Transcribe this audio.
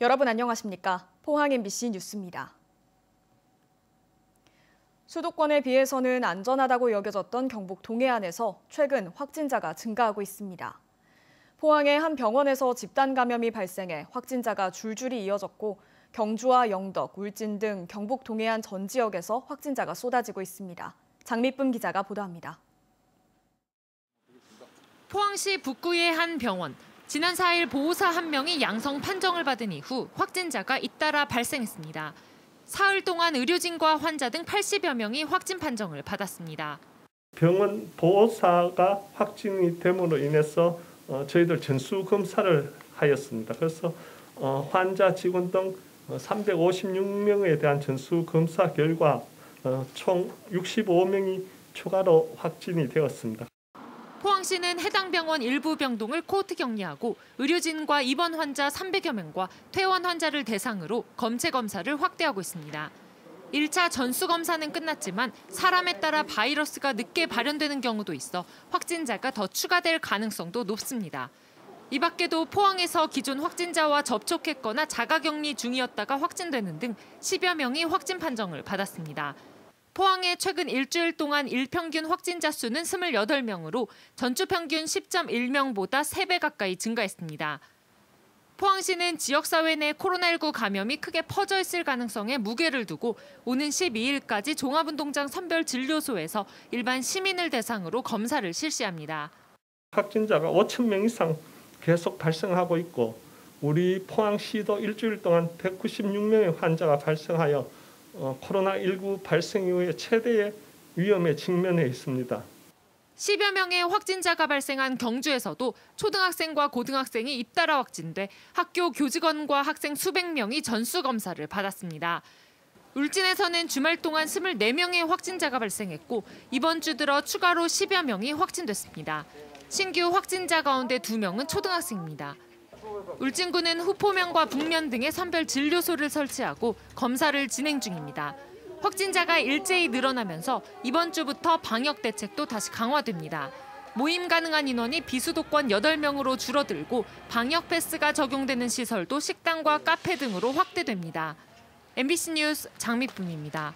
여러분 안녕하십니까? 포항 MBC 뉴스입니다. 수도권에 비해서는 안전하다고 여겨졌던 경북 동해안에서 최근 확진자가 증가하고 있습니다. 포항의 한 병원에서 집단 감염이 발생해 확진자가 줄줄이 이어졌고 경주와 영덕, 울진 등 경북 동해안 전 지역에서 확진자가 쏟아지고 있습니다. 장미쁨 기자가 보도합니다. 포항시 북구의 한 병원. 지난 4일 보호사 1명이 양성 판정을 받은 이후 확진자가 잇따라 발생했습니다. 사흘 동안 의료진과 환자 등 80여 명이 확진 판정을 받았습니다. 병원 보호사가 확진이 됨으로 인해서 저희들 전수 검사를 하였습니다. 그래서 환자, 직원 등 356명에 대한 전수 검사 결과 총 65명이 추가로 확진이 되었습니다. 포항시는 해당 병원 일부 병동을 코호트 격리하고 의료진과 입원 환자 300여 명과 퇴원 환자를 대상으로 검체 검사를 확대하고 있습니다. 1차 전수 검사는 끝났지만 사람에 따라 바이러스가 늦게 발현되는 경우도 있어 확진자가 더 추가될 가능성도 높습니다. 이 밖에도 포항에서 기존 확진자와 접촉했거나 자가격리 중이었다가 확진되는 등 10여 명이 확진 판정을 받았습니다. 포항의 최근 일주일 동안 일평균 확진자 수는 28명으로 전주 평균 10.1명보다 3배 가까이 증가했습니다. 포항시는 지역사회 내 코로나19 감염이 크게 퍼져 있을 가능성에 무게를 두고 오는 12일까지 종합운동장 선별진료소에서 일반 시민을 대상으로 검사를 실시합니다. 확진자가 5,000명 이상 계속 발생하고 있고 우리 포항시도 일주일 동안 196명의 환자가 발생하여 코로나19 발생 이후에 최대의 위험에 직면해 있습니다. 10여 명의 확진자가 발생한 경주에서도 초등학생과 고등학생이 잇따라 확진돼 학교 교직원과 학생 수백 명이 전수검사를 받았습니다. 울진에서는 주말 동안 24명의 확진자가 발생했고 이번 주 들어 추가로 10여 명이 확진됐습니다. 신규 확진자 가운데 2명은 초등학생입니다. 울진군은 후포면과 북면 등의 선별 진료소를 설치하고 검사를 진행 중입니다. 확진자가 일제히 늘어나면서 이번 주부터 방역 대책도 다시 강화됩니다. 모임 가능한 인원이 비수도권 8명으로 줄어들고 방역 패스가 적용되는 시설도 식당과 카페 등으로 확대됩니다. MBC 뉴스 장미쁨입니다.